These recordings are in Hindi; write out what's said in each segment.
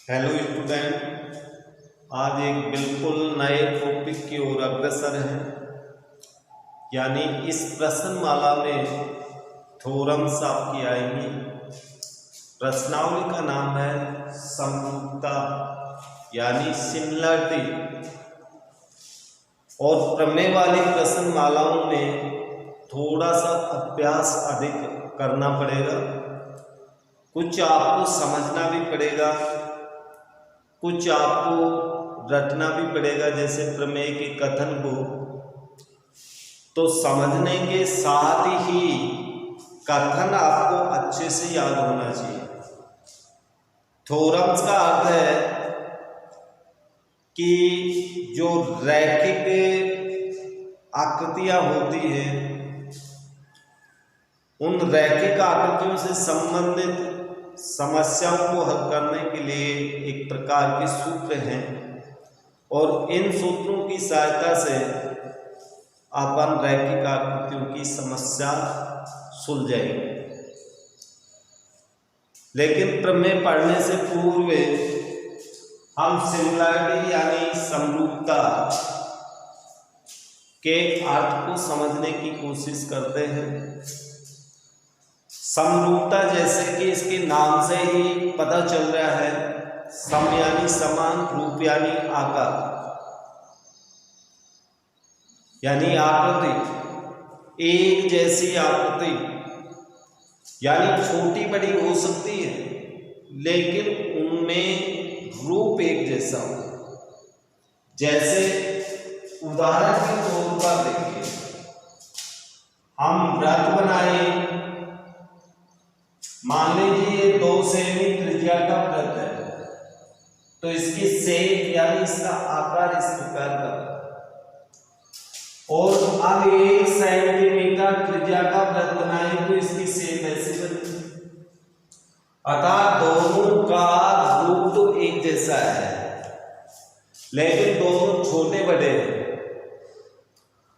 हेलो स्टूडेंट, आज एक बिल्कुल नए टॉपिक की ओर अग्रसर हैं। यानी इस प्रश्नमाला में थ्योरम्स आपकी आएंगी। प्रश्नावली का नाम है समरूपता यानी सिमिलरिटी। और प्रमेय वाली प्रश्नमालाओं में थोड़ा सा अभ्यास अधिक करना पड़ेगा। कुछ आपको समझना भी पड़ेगा, कुछ आपको रटना भी पड़ेगा। जैसे प्रमेय के कथन को तो समझने के साथ ही कथन आपको अच्छे से याद होना चाहिए। थ्योरम्स का अर्थ है कि जो रैखिक आकृतियां होती हैं, उन रैखिक आकृतियों से संबंधित समस्याओं को हल करने के लिए एक प्रकार के सूत्र हैं, और इन सूत्रों की सहायता से अपन रैखिक आकृतियों की समस्या सुलझाएंगे। लेकिन प्रमेय पढ़ने से पूर्व हम सिमिलरिटी यानी समरूपता के अर्थ को समझने की कोशिश करते हैं। समरूपता जैसे कि इसके नाम से ही पता चल रहा है, सम यानी समान, रूप यानी आकार यानी आकृति, एक जैसी आकृति यानी छोटी बड़ी हो सकती है, लेकिन उनमें रूप एक जैसा हो। जैसे उदाहरण के तौर पर देखिए, हम वृत्त बनाए। मान लीजिए 2 सेमी त्रिज्या का वृत्त है, तो इसकी शेप यानी इसका आकार इस प्रकार का, और अब 1 सेंटीमीटर त्रिज्या का वृत्त बनाए तो इसकी शेप ऐसी बनती है। अतः दोनों का रूप तो एक जैसा है, लेकिन दोनों छोटे बड़े हैं।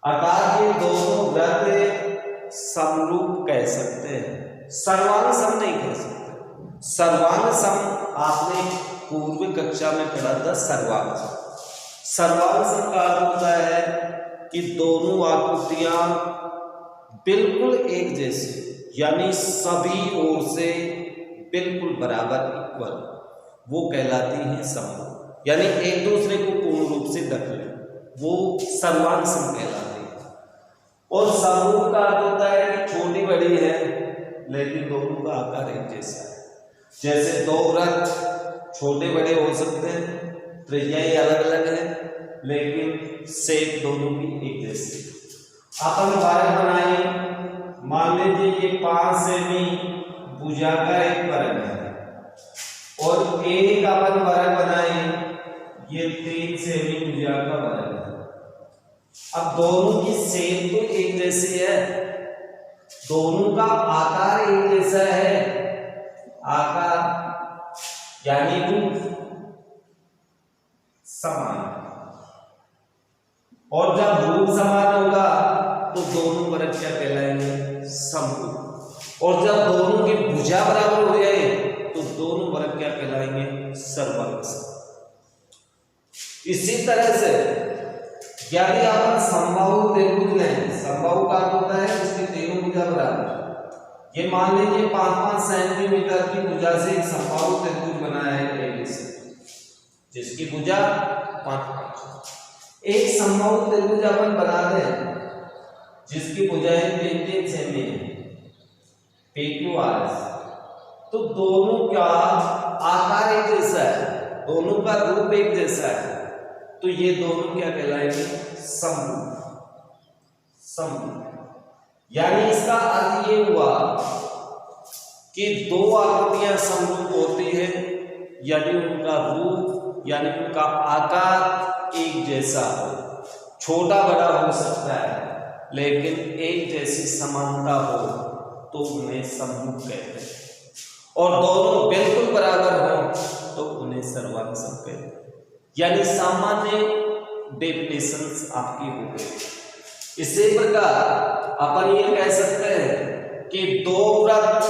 अतः ये दोनों वृत्त समरूप कह सकते हैं, सर्वांग सम नहीं कह सकते। सर्वांग सम आपने पूर्व कक्षा में पढ़ा था। सर्वांग सम का अर्थ होता है कि दोनों आकृतियां बिल्कुल एक जैसी, यानी सभी ओर से बिल्कुल बराबर इक्वल, वो कहलाती हैं समरूप। यानी एक दूसरे को पूर्ण रूप से ढक ले, वो सर्वांग सम कहलाती है। और समरूप का अर्थ होता है कि छोटी बड़ी है, लेकिन दोनों का आकार एक जैसा है। जैसे 2 वृत्त छोटे बड़े हो सकते हैं, त्रिज्याएं अलग अलग है, लेकिन शेप दोनों की एक जैसी। अपन वर्ग बनाए। मान लीजिए ये 5 सेमी भुजा का एक वर्ग है, और एक अपन वर्ग बनाए, ये 3 सेमी भुजा का वर्ग है। अब दोनों की शेप तो एक जैसी है, दोनों का आकार एक जैसा है। आकार यानी रूप समान, और जब रूप समान होगा तो दोनों वर्ग क्या कहलाएंगे? समरूप। और जब दोनों की भुजा बराबर हो जाए तो दोनों वर्ग क्या कहलाएंगे? सर्वांग सम। इसी तरह से यदि अपन समबाहु त्रिभुज लें, समबाहु का अर्थ होता है जिसकी तीनों भुजा बराबर। ये मान लीजिए 5-5 सेंटीमीटर की भुजा से एक समबाहु त्रिभुज बनाया है ABC, जिसकी भुजा 5-5। एक समबाहु त्रिभुज अपन बना दें जिसकी भुजाएं 3-3 सेमी है, PQRS, तो दोनों का आकार एक जैसा है, दोनों का रूप एक जैसा है, तो ये दोनों क्या कहलाएंगे? समरूप। यानी इसका अर्थ ये हुआ कि 2 आकृतियां समरूप होती हैं यदि उनका रूप यानी उनका आकार एक जैसा हो। छोटा बड़ा हो सकता है, लेकिन एक जैसी समानता हो तो उन्हें समरूप कहते हैं। और दोनों बिल्कुल बराबर हो तो उन्हें सर्वांग सम कहते हैं। यानी सामान्य डेफिनेशंस आपकी हो गई। इसी प्रकार अपन ये कह सकते हैं कि 2 वृत्त,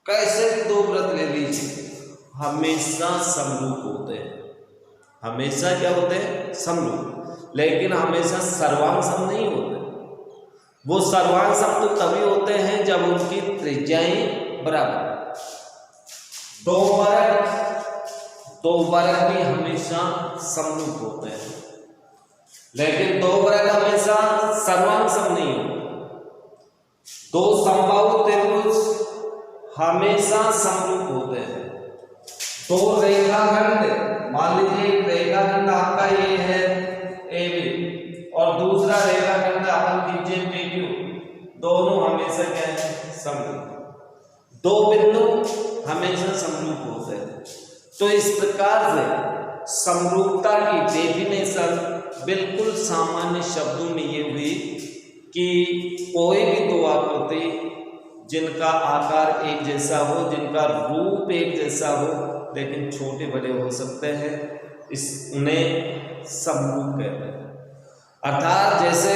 कैसे भी 2 वृत्त ले लीजिए, हमेशा समरूप होते हैं, हमेशा क्या होते हैं, समरूप, लेकिन हमेशा सर्वांग सम नहीं होते। वो सर्वांग सम तो तभी होते हैं जब उनकी त्रिज्याएं बराबर। दो वर्ग भी हमेशा समरूप होते हैं, लेकिन दो वर्ग हमेशा सर्वांग सम नहीं होते। दो समबाहु त्रिभुज हमेशा समरूप होते हैं। दो रेखाखंड, मान लीजिए एक रेखाखंड आपका ये है AB और दूसरा रेखाखंड अपन खींचे PQ, दोनों हमेशा क्या है, समरूप। दो बिंदु हमेशा समरूप होते हैं। तो इस प्रकार से समरूपता की डेफिनेशन बिल्कुल सामान्य शब्दों में ये हुई कि कोई भी दो आकृति जिनका आकार एक जैसा हो, जिनका रूप एक जैसा हो, लेकिन छोटे बड़े हो सकते हैं, इस उन्हें समरूप कहते हैं। अर्थात जैसे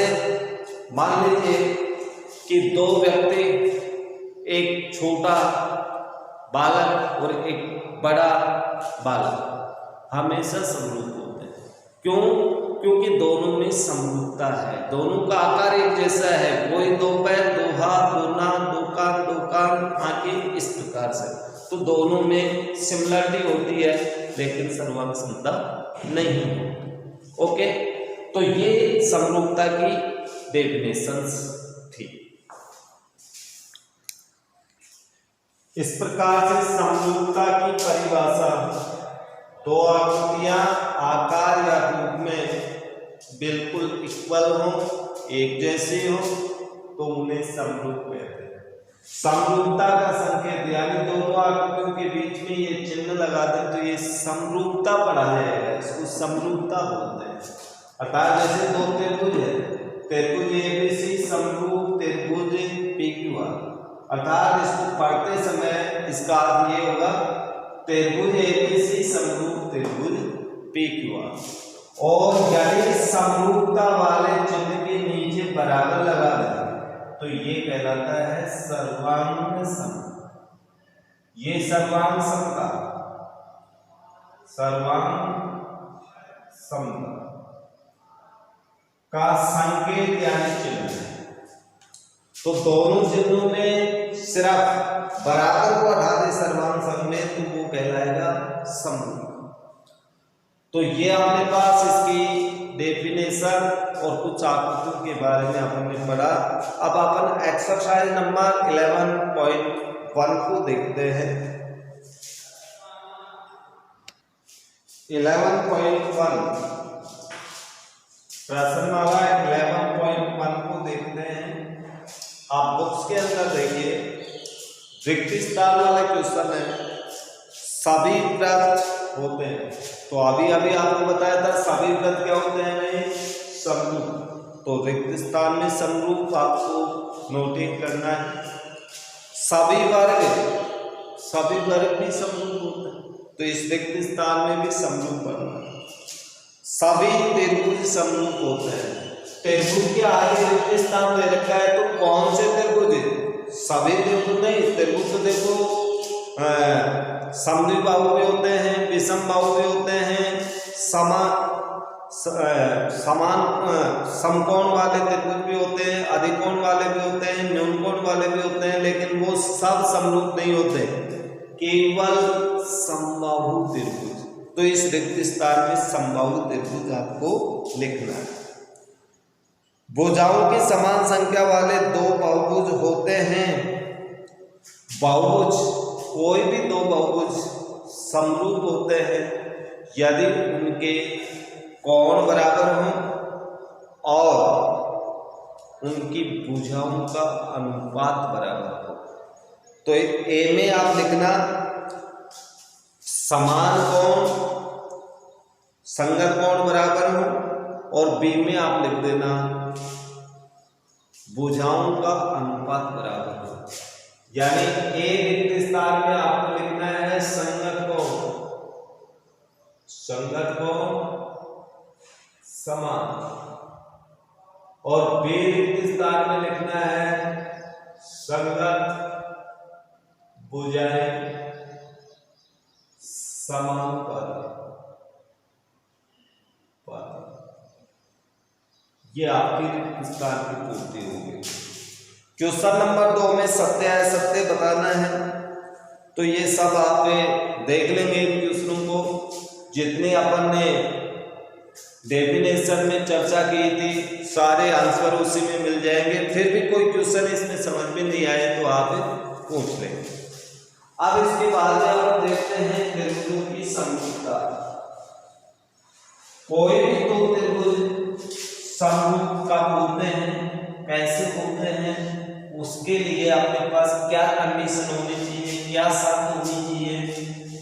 मान लीजिए कि दो व्यक्ति, एक छोटा बालक और एक बड़ा बालक, हमेशा समरूप होते हैं। क्यों? क्योंकि दोनों में समरूपता है, दोनों का आकार एक जैसा है। कोई दो पैर, दो हाथ, दो नाक, दो कान, आंखें, इस प्रकार से, तो दोनों में सिमिलरिटी होती है, लेकिन सर्वांग समता नहीं होती। ओके, तो ये समरूपता की डेफिनेशंस थी। इस प्रकार से समरूपता की परिभाषा, दो आकृतियां आकार या रूप में बिल्कुल इक्वल हो, एक जैसे हो, तो उन्हें समरूप कहते हैं। समरूपता का संकेत, यानी दोनों आकृतियों के बीच में ये चिन्ह लगा दे तो ये समरूपता पढ़ा जाएगा, इसको समरूपता बोलते हैं। अर्थात जैसे दो त्रिभुज है, त्रिभुज ABC समरूप त्रिभुज PQR, अर्थात इसको पढ़ते समय इसका अर्थ ये होगा, त्रिभुज ABC समरूप त्रिभुज PQR। और यदि समरूपता वाले चिन्ह के नीचे बराबर लगा दें तो ये कहलाता है सर्वांग सम। ये सर्वांग समता, सर्वांग समता का संकेत यानी चिन्ह है। तो दोनों चिन्हों में सिर्फ बराबर को हटा दे सर्वांग सम में, तो वो कहलाएगा समरूप। तो ये अपने पास इसकी डेफिनेशन और कुछ आकृतियों के बारे में अपन ने पढ़ा। अब अपन एक्सरसाइज नंबर 11.1 को देखते हैं। 11.1 प्रश्नमाला 11.1 को देखते हैं। आप बुक्स के अंदर देखिए, रिक्त स्थान वाला क्वेश्चन है, सभी वृत्त होते हैं। तो अभी आपको बताया था सभी वृत्त क्या होते हैं, समरूप। तो रिक्त स्थान में समरूप आपको नोटिंग करना है। सभी वर्ग भी समरूप होते हैं, तो इस रिक्त स्थान में भी समरूप बनना है। सभी त्रिभुज समरूप होते हैं। त्रिभुज के आगे रिक्त स्थान दे रखा है, तो कौन से त्रिभुज? सभी त्रिभुज नहीं, त्रिभुज तो देखो समद्विबाहु भी होते हैं, विषम बाहु भी होते हैं, समान समकोण वाले त्रिभुज भी होते हैं, अधिकोण वाले भी होते हैं, न्यूनकोण वाले भी होते हैं, लेकिन वो सब समरूप नहीं होते, केवल समबाहु त्रिभुज। तो इस रिक्त स्थान में समबाहु त्रिभुज आपको लिखना है। भुजाओं की समान संख्या वाले दो बहुभुज होते हैं। बहुभुज, कोई भी दो बहुभुज समरूप होते हैं यदि उनके कोण बराबर हों और उनकी भुजाओं का अनुपात बराबर हो। तो ए में आप लिखना समान कोण, संगत कोण बराबर हो, और बी में आप लिख देना भुजाओं का अनुपात बराबर हो। यानी ए रिक्त स्थान में आपको लिखना है संगत कोण समान, और बी रिक्त स्थान में लिखना है संगत भुजाएं समानुपाती, ये आपकी इस कार्य की पूर्ति होगी। क्वेश्चन नंबर 2 में सत्य असत्य बताना है, तो ये सब आप देख लेंगे इन क्वेश्चनों को। जितने अपन ने डेफिनेशन में चर्चा की थी सारे आंसर उसी में मिल जाएंगे। फिर भी कोई क्वेश्चन इसमें समझ में नहीं आए तो आप पूछ लेंगे। अब इसके बाद आप देखते हैं त्रिभुजों की समरूपता। कोई भी दो त्रिभुज समरूपता होते हैं, कैसे होते हैं, उसके लिए आपके पास क्या कंडीशन होनी चाहिए, क्या शर्त होनी चाहिए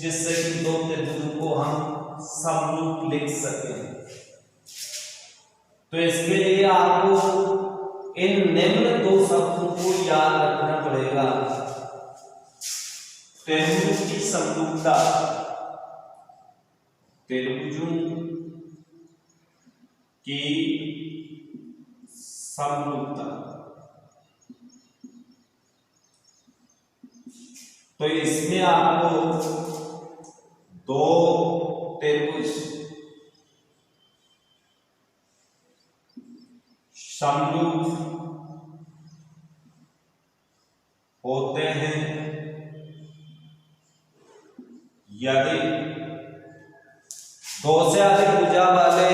जिससे कि दो त्रिभुजों को हम समरूप लिख सकें। तो इसके लिए आपको इन निम्न दो शब्दों को याद रखना पड़ेगा। त्रिभुज की समरूपता, त्रिभुजों की समरूपता। तो इसमें आपको दो त्रिभुज समरूप होते हैं यदि दो से अधिक भुजा वाले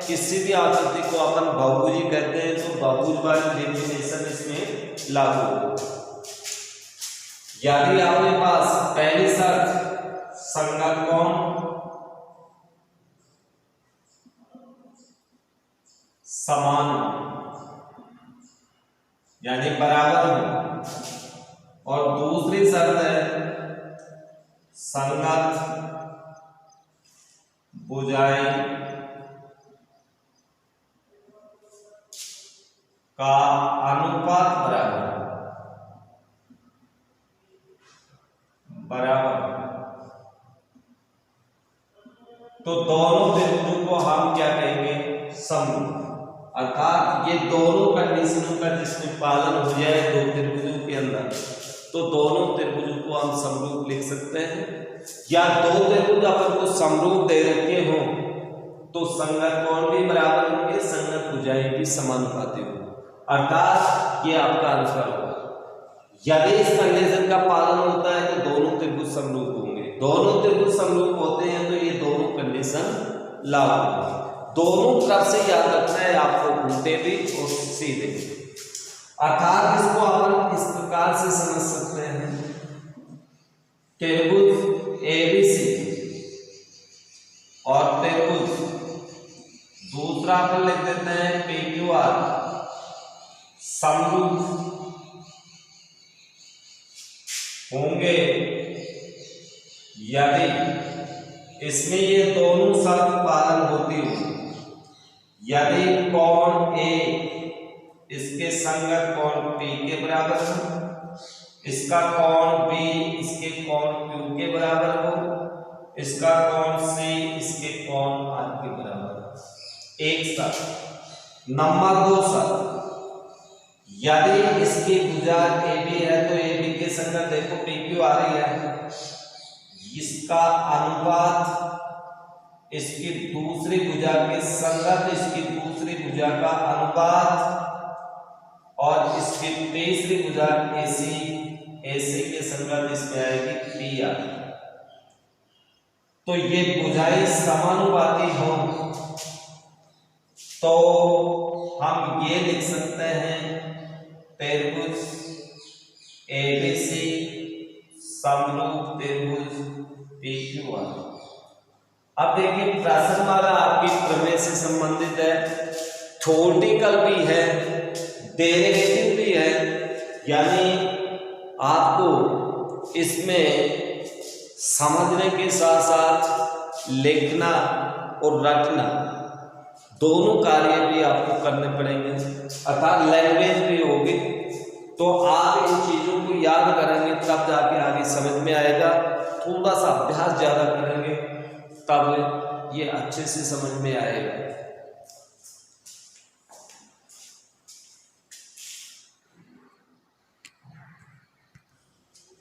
किसी भी आकृति को अपन बहुभुजी कहते हैं, तो बहुभुज वाली डेफिनेशन इसमें लागू हो। यदि आपके पास पहली शर्त संगत कोण समान यानी बराबर हो, और दूसरी शर्त है संगत भुजाएं का अनुपात बराबर। तो दोनों त्रिभुजों को हम क्या कहेंगे, समरूप। अर्थात ये दोनों कंडीशनों का जिसमें पालन हो जाए दो त्रिभुजों के अंदर, तो दोनों त्रिभुजों को हम समरूप लिख सकते हैं। या दो त्रिभुज अपन को समरूप दे रखे हो तो संगत कोण भी बराबर होंगे, संगत भुजाएं भी समानुपाती होंगी। अर्थात ये आपका आंसर होगा। यदि इस कंडीशन का पालन होता है तो दोनों त्रिभुज समरूप होंगे। दोनों त्रिभुज समरूप होते हैं तो ये दोनों कंडीशन लागू होंगे। दोनों तरफ से याद रखना है आपको, उल्टे भी और सीधे। अर्थात इसको अपन इस प्रकार से समझ सकते हैं, त्रिभुज एबीसी और त्रिभुज दूसरा अपन लिख देते हैं पीक्यूआर समरूप होंगे यदि इसमें ये दोनों शर्त पालन होती हो। यदि कोण ए इसके संगत कोण P के बराबर हो, इसका कोण B इसके कोण Q के बराबर हो, इसका कोण C इसके कोण R के बराबर हो। एक शर्त। नंबर 2 शर्त, यदि इसकी भुजा AB है तो AB के संगत देखो PQ आ रही है, इसका अनुपात इसकी दूसरी भुजा के संगत इसकी दूसरी भुजा का अनुपात और इसकी तीसरी भुजा AC के संगत इसमें आएगी PR। तो ये भुजाएं समानुपाती हो तो हम ये लिख सकते हैं त्रिभुज ABC समरूप त्रिभुज PQR। अब देखिए प्रश्नमाला आपकी प्रमेय से संबंधित है, थ्योरेटिकल भी है, डेरिवेटिव भी है, यानी आपको इसमें समझने के साथ साथ लिखना और रटना दोनों कार्य भी आपको करने पड़ेंगे, अर्थात लैंग्वेज भी होगी। तो आप इन चीज़ों को याद करेंगे तब जाके आगे समझ में आएगा। थोड़ा सा अभ्यास ज़्यादा करेंगे तब ये अच्छे से समझ में आएगा।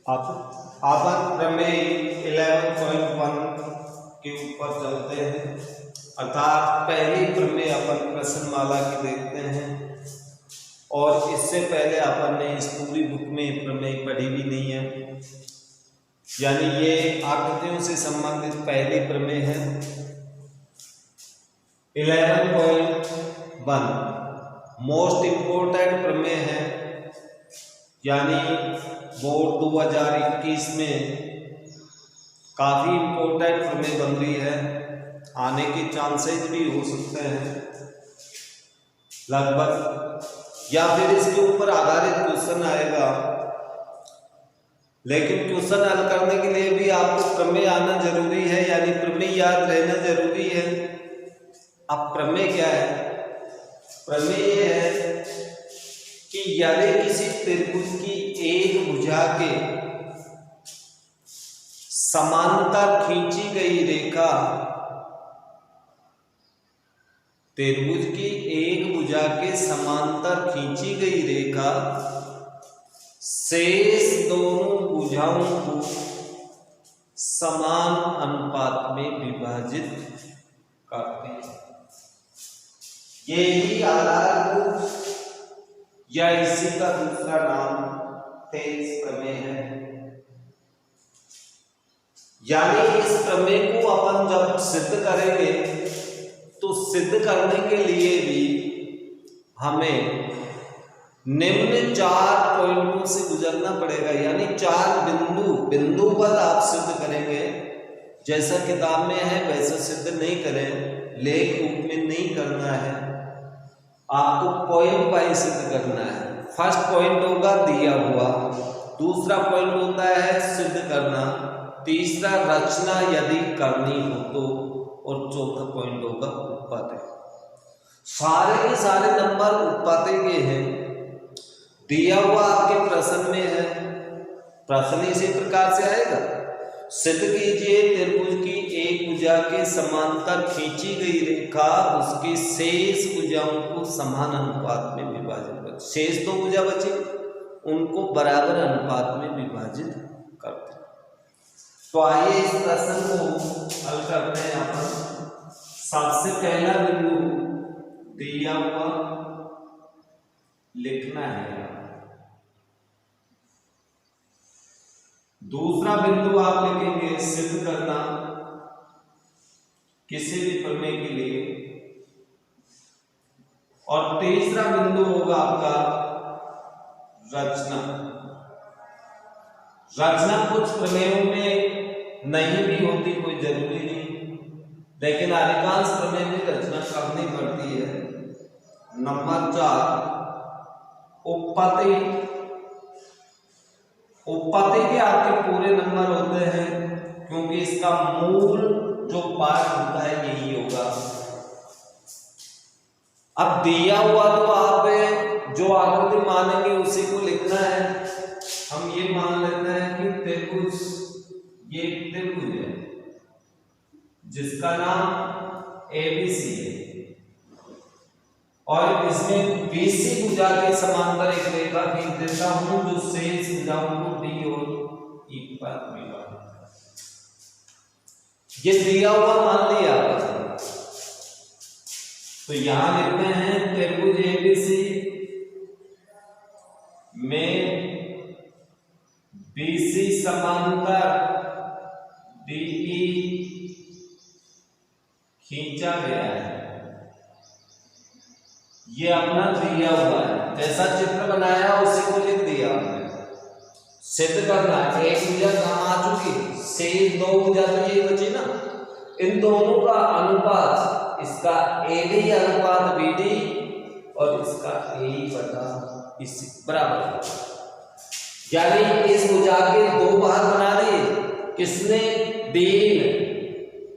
आप प्रमेय 11.1 के ऊपर चलते हैं, अर्थात पहली प्रमेय अपन प्रश्नमाला की देखते हैं। और इससे पहले अपन ने इस पूरी बुक में प्रमेय पढ़ी भी नहीं है, यानी ये आकृतियों से संबंधित पहली प्रमेय है। 11.1 मोस्ट इम्पोर्टेंट प्रमेय है, यानी बोर्ड 2021 में काफी इम्पोर्टेंट प्रमेय बन रही है, आने के चांसेस भी हो सकते हैं लगभग, या फिर इसके ऊपर आधारित क्वेश्चन आएगा। लेकिन क्वेश्चन हल करने के लिए भी आपको प्रमेय आना जरूरी है, यानी प्रमेय याद रहना जरूरी है। अब प्रमेय क्या है? प्रमेय ये है कि यदि किसी त्रिभुज की एक भुजा के समांतर खींची गई रेखा, त्रिभुज की एक भुजा के समांतर खींची गई रेखा शेष दोनों भुजाओं को समान अनुपात में विभाजित करते हैं। यही आधारभूत या इसी का दूसरा नाम थेल्स प्रमेय है। यानी इस प्रमेय को अपन जब सिद्ध करेंगे तो सिद्ध करने के लिए भी हमें निम्न 4 पॉइंटों से गुजरना पड़ेगा, यानी 4 बिंदुवत आप सिद्ध करेंगे। जैसा किताब में है वैसा सिद्ध नहीं करें, लेख रूप में नहीं करना है, आपको पॉइंट वाइज सिद्ध करना है। फर्स्ट पॉइंट होगा दिया हुआ, दूसरा पॉइंट होता है सिद्ध करना, तीसरा रचना यदि करनी हो तो, और चौथा पॉइंट होगा उत्पादक। सारे के सारे नंबर उत्पादक के हैं। दिया हुआ आपके प्रश्न में है, प्रश्न इसी प्रकार से आएगा, सिद्ध कीजिए त्रिभुज की एक भुजा के समांतर खींची गई रेखा उसके शेष भुजाओं को समान अनुपात में विभाजित कर। शेष 2 भुजा बची, उनको बराबर अनुपात में विभाजित करते हैं। तो आइए इस प्रश्न को हल करते हैं। अपन सबसे पहला बिंदु दिया हुआ लिखना है, दूसरा बिंदु आप लिखेंगे सिद्ध करना किसी भी प्रमेय के लिए, और तीसरा बिंदु होगा आपका रचना। रचना कुछ प्रमेयों में नहीं भी होती, कोई जरूरी नहीं, लेकिन अधिकांश प्रमेय में रचना करनी पड़ती है। नंबर 4 उपपत्ति। उपपत्ति के आपके पूरे नंबर होते हैं, क्योंकि इसका मूल जो पार्ट होता है यही होगा। अब दिया हुआ तो आप जो आकृति मानेंगे उसी को लिखना है। हम ये मान लेते हैं कि त्रिभुज, ये त्रिभुज है जिसका नाम ABC है, और इसमें BC भुजा के समांतर एक रेखा खींच देता हूं जो शेष भुजाओं को D और E पर मिला। ये दिया हुआ मान लिया, तो यहां लिखते हैं त्रिभुज ABC में BC समांतर DE खींचा गया है। ये अपना दिया हुआ है, जैसा चित्र बनाया उसी को लिख दिया हमने। सिद्ध करना है, एक भुजा कहां आ चुकी, शेष 2 भुजा तो ये बची ना, इन दोनों का अनुपात, इसका AD अनुपात BD और इसका AE बटा इसी बराबर, यानी इस भुजा के 2 भाग बना दिए किसने, DE ने,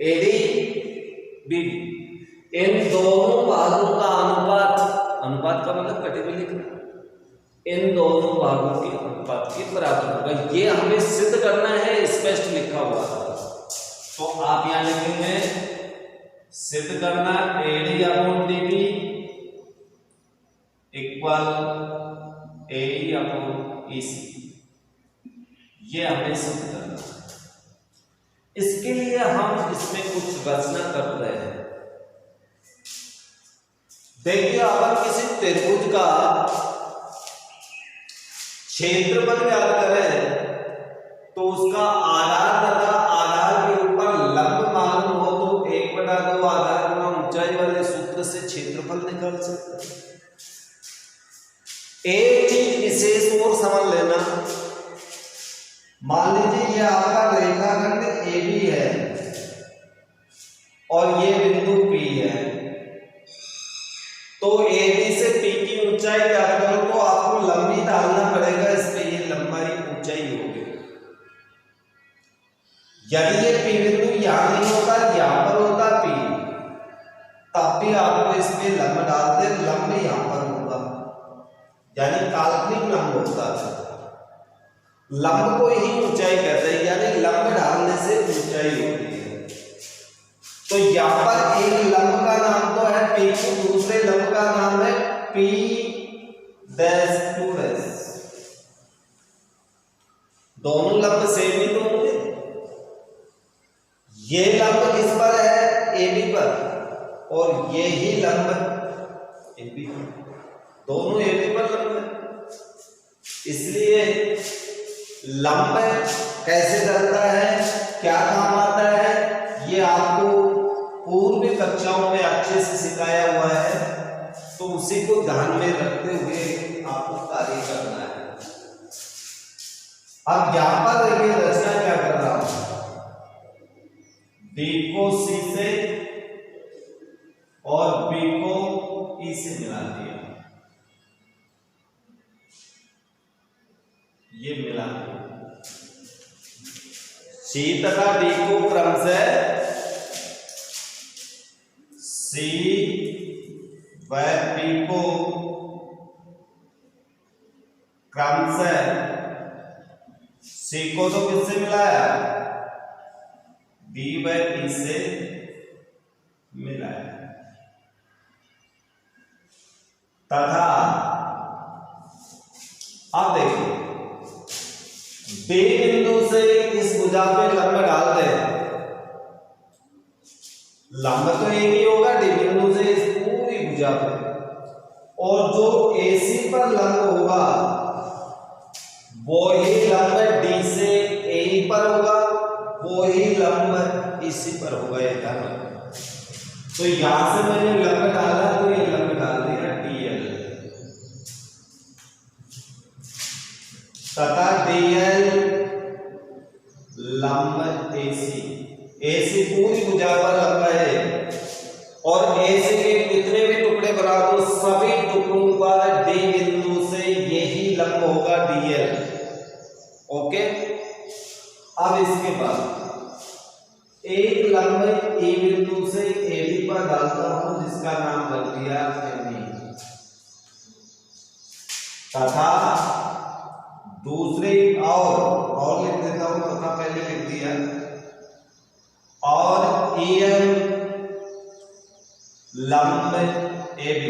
AD BD। इन दोनों भागों का अनुपात, अनुपात का मतलब कटे में लिखना, इन दोनों भागों के अनुपात के बराबर होगा। ये हमें सिद्ध करना है, स्पष्ट लिखा हुआ है। तो आप यहां लिखेंगे सिद्ध करना AD/DB इक्वल AE/EC, ये हमें सिद्ध करना है। इसके लिए इसलिए हम इसमें कुछ रचना कर रहे हैं। देखिए अपन किसी त्रिभुज का क्षेत्रफल ज्ञात करें तो उसका आधार तथा आधार के ऊपर लंब मालूम हो तो 1/2 आधार गुना ऊंचाई वाले सूत्र से क्षेत्रफल निकाल सकते हैं। एक चीज विशेष और समझ लेना, मान लीजिए ये आपका रेखाखंड AB है और ये बिंदु P है, तो AB से P की ऊंचाई ज्ञात करो तो आपको लंबी डालना पड़ेगा, इस पे ये लंबाई ऊंचाई होगी। यदि ये P बिंदु यहां नहीं होता, यहां पर होता P, तब भी आपको इस पे लंब डालते, लंब यहां पर होगा, यानी काल्पनिक लंब होता है। लंब को ही ऊंचाई कहते हैं, यानी लंब डालने से ऊंचाई होती है। तो यहां पर एक लंब का नाम तो है P, दूसरे लंब का नाम है P डैश 2 डैश। दोनों लंब सेम ही तो होंगे। ये लंब किस पर है? AB पर, और ये ही लंब AB पर, दोनों AB पर लंब है। इसलिए लंब कैसे चलता है, क्या काम आता है, ये आपको पूर्व कक्षाओं में अच्छे से सिखाया हुआ है, तो उसी को ध्यान में रखते हुए आपको कार्य करना है। अब यहां पर देखिए रचना क्या कर रहा हूं, D को C से और B को E से मिला दिया, ये मिला दिया। C तथा D को क्रमशः C व B को क्रमशः C को तो किससे मिलाया? D व E से मिलाया, तथा अब देखिए B बिंदु से इस भुजा पे लंब डालते हैं, लंब तो एक ही होगा D बिंदु से इस पूरी भुजा पे, और जो AC पर लंब होगा वो ही लंब D से AE पर होगा, वो ही लंब इसी पर होगा, ये ध्यान रखना। तो यहां से मैंने लंब डाला तो ये लंब डाल दिया DL, तथा DL लंब AC पूरी भुजा पर लंब है, और AC के कितने भी टुकड़े बना दो, सभी टुकड़ों पर D बिंदु से यही लंब होगा DL। ओके, अब इसके बाद एक लंब E बिंदु से AB पर डालता हूं, जिसका नाम रख दिया ME, तथा दूसरे और लिख देता हूं, तथा पहले लिख दिया, और EM लंब AB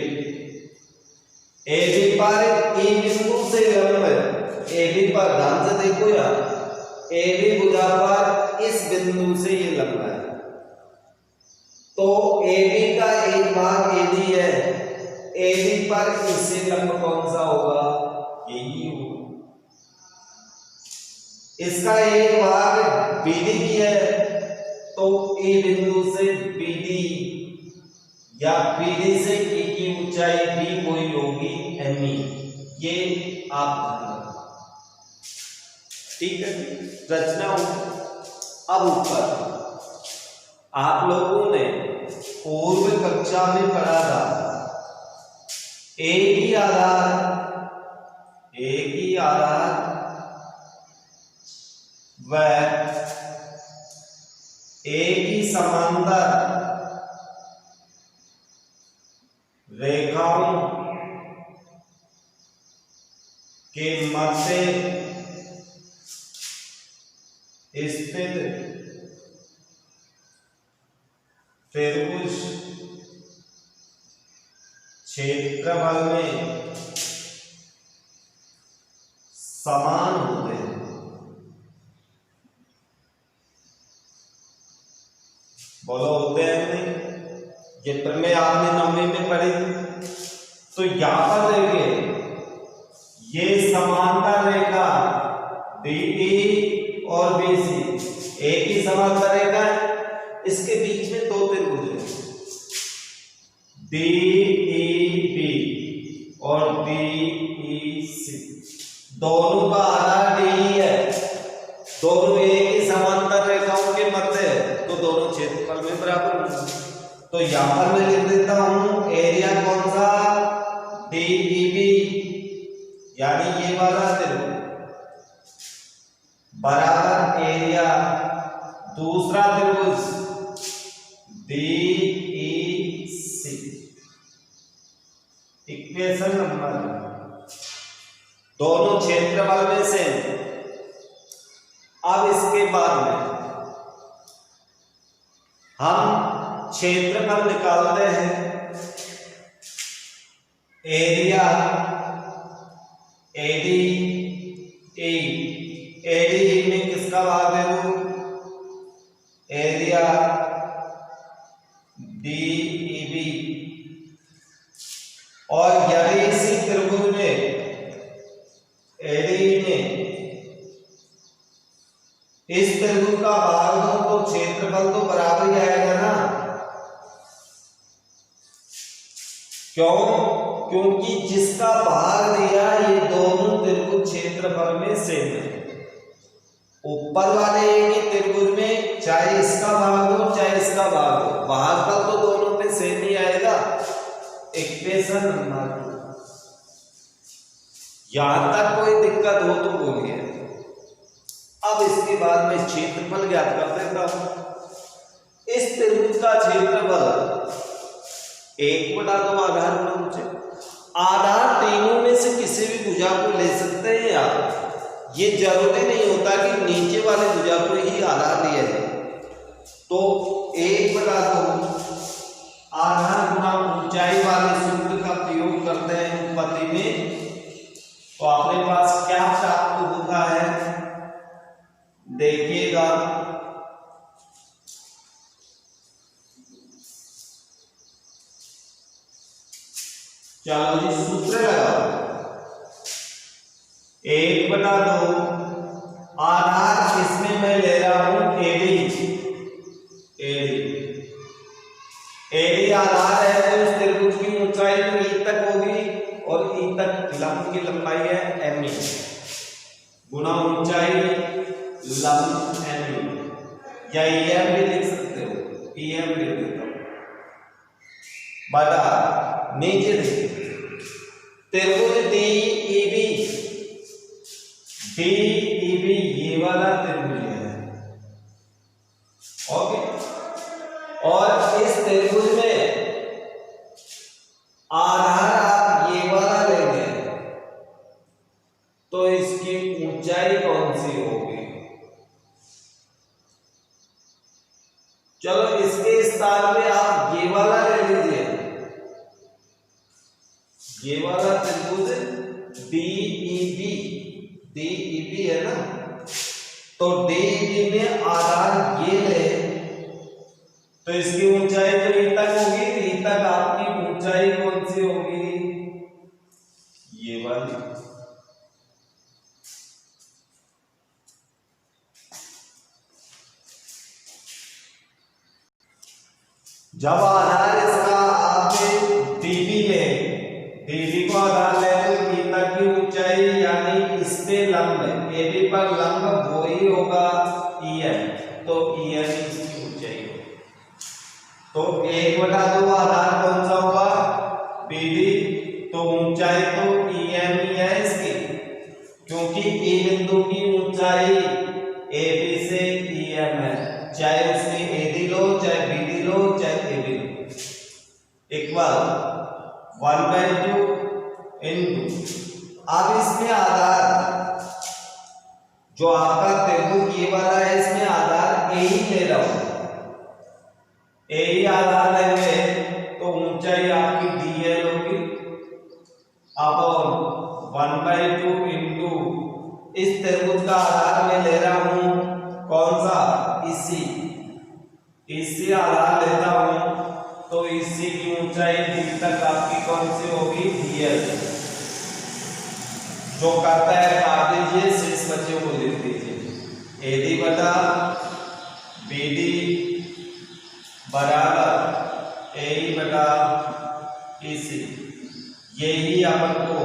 पर E बिंदु से लंब AB पर, ध्यान से देखो यार, AB भुजा पर इस बिंदु से ये लंब है, तो AB का एक भाग AD है, AD पर इससे लंब कौन सा होगा? यही होगा। इसका एक भाग BD की है, तो E बिंदु से BD या BD से E की ऊंचाई भी कोई होगी ME, ये आप ध्यान रखना, ठीक है। रचना अब ऊपर आप लोगों ने पूर्व कक्षा में पढ़ा था, एक ही आधार व एक ही समांतर रेखाओं के मध्य स्थित त्रिभुज क्षेत्रफल में समान होते हैं। बोलो होते हैं नहीं? चित्र में आपने 9वीं में पढ़ी। तो यहां पर देखिए ये समांतर रेखा DE और BC एक ही समांतर रेखा है, इसके बीच में दो त्रिभुज हैं DEB और DEC, दोनों का आधार DE है, दोनों एक ही समांतर रेखाओं के मध्य है, तो दोनों क्षेत्रफल में बराबर होंगे। तो यहां पर मैं लिख देता हूं एरिया कौन सा, DEB, यानी ये वाला त्रिभुज बराबर एरिया दूसरा त्रिभुज DEC। इक्वेशन नंबर, दोनों क्षेत्रफल में से। अब इसके बाद में हम क्षेत्रफल निकालते हैं। एरिया ADE में किसका भाग है वो, एरिया DEB, और यदि इसी त्रिभुज में ADE में इस त्रिभुज का भाग दो तो क्षेत्रफल तो बराबर ही आएगा ना। क्यों? क्योंकि जिसका भाग दिया ये दोनों त्रिभुज क्षेत्रफल में सेम है। ऊपर वाले एक ही त्रिभुज में चाहे इसका भाग हो चाहे इसका भाग हो, भागफल तो दोनों में सेम ही आएगा। Equation number 2। यहां तक कोई दिक्कत हो तो बोलिए। अब इसके बाद में क्षेत्रफल ज्ञात कर देता हूं। इस त्रिभुज का क्षेत्रफल 1/2 आधार गुणा ऊंचाई। आधार तीनों में से किसी भी भुजा को ले सकते हैं आप, ये जरूरी नहीं होता कि नीचे वाले भुजा को ही आधार दिया जाए। तो 1/2 आधार गुणा ऊंचाई वाले सूत्र का प्रयोग करते हैं उत्पत्ति में, तो अपने पास क्या प्राप्त होता है देखिएगा। चलो जी सूत्र लगाओ। 1/2 आधार इसमें मैं ले रहा हूं AD आधार है, तो इस त्रिभुज की ऊंचाई तो E तक होगी और E तक लंब की लंबाई है ME गुणा ऊंचाई लंब ME, या EM भी लिख सकते हो, EM लिख देता हूं बटा नीचे देखिए त्रिभुज DEB ये वाला त्रिभुज है, ओके। और इस त्रिभुज में आधार आप ये वाला लेंगे तो इसकी ऊंचाई कौन सी होगी। चलो इसके स्थान पे आप ये वाला ले लीजिए, ये वाला त्रिभुज DEB है ना, तो DEB में आधार ये ले तो इसकी ऊंचाई तो E तक होगी, तो E तक आपकी ऊंचाई कौन सी होगी, ये वाली। जब आधार इसका आपने DB को आधार ले तो E तक की ऊंचाई यानी इस पे लंब है, AB पर लंब वो ही होगा EM, तो EM इसकी ऊंचाई होगी। तो 1/2 आधार कौन सा होगा BD, तो ऊंचाई तो EM ही है इसकी, क्योंकि E बिंदु की ऊंचाई AB से EM है, चाहे उसमें AD लो चाहे BD लो चाहे AB लो, इक्वल 1/2 इनटू। अब इसमें आधार जो आपका त्रिभुज ये वाला है, इसमें आधार A ही ले रहा हूं, A ही आधार लेंगे तो ऊंचाई आपकी DL होगी अपॉन 1/2 इनटू इस त्रिभुज का आधार मैं ले रहा हूं कौन सा, इसी इससे आधार लेता हूं तो इससे की ऊंचाई डी तक आपकी कौन सी होगी, डीएल। जो करता है काट दीजिए, शेष बचे को लिख दीजिए। एडी बटा बीडी बराबर ए बटा ईसी। यही अपन को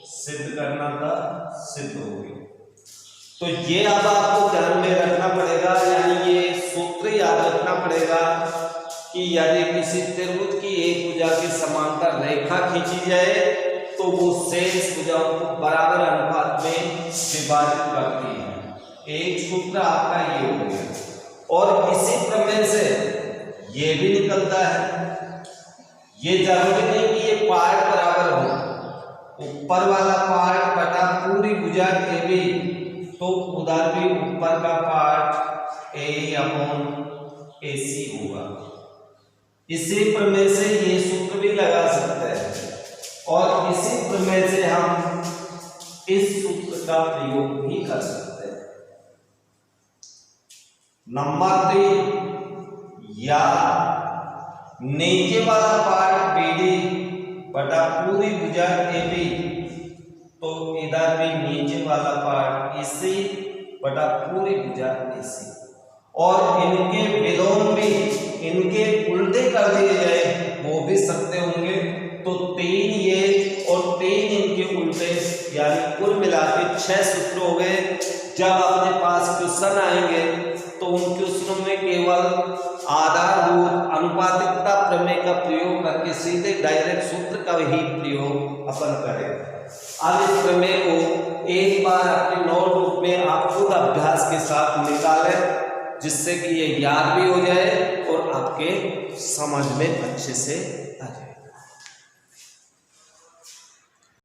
सिद्ध करना था, सिद्ध हो गई। तो ये अब आपको ध्यान में रखना पड़ेगा, यानी ये सूत्र याद रखना पड़ेगा कि यदि किसी त्रिभुज की एक भुजा की समांतर रेखा खींची जाए तो वो शेष भुजाओं को बराबर अनुपात में विभाजित करती है। एक सूत्र आपका ये हो गया। और इसी प्रमेय से ये भी निकलता है, ये जरूरी नहीं कि ये पार्ट बराबर हो, ऊपर वाला पार्ट बटा पूरी भुजा के भी, तो उधर भी ऊपर का पार्ट ए अपॉन एसी होगा। इसी प्रमेय से ये सूत्र भी लगा सकते हैं और इसी प्रमेय से हम इस सूत्र का प्रयोग भी कर सकते हैं। नंबर 3, या नीचे वाला पार्ट बीडी बटा पूरी भुजा एबी, तो इधर भी नीचे वाला पार्ट एसी बटा पूरी भुजा एसी, और इनके विलोम भी इनके उल्टे कर दिए जाए वो भी सकते होंगे। तो 3 ये और 3 इनके उल्टे, यानी कुल मिलाकर 6 सूत्र हो गए। जब अपने पास क्वेश्चन आएंगे तो उन क्वेश्चनों में केवल आधारभूत अनुपातिकता प्रमेय का प्रयोग करके सीधे डायरेक्ट सूत्र का ही प्रयोग अपन करेंगे। अब इस प्रमेय को एक बार अपने नोटबुक में आप खुद अभ्यास के साथ निकालें, जिससे कि ये याद भी हो जाए और आपके समझ में अच्छे से आ जाए।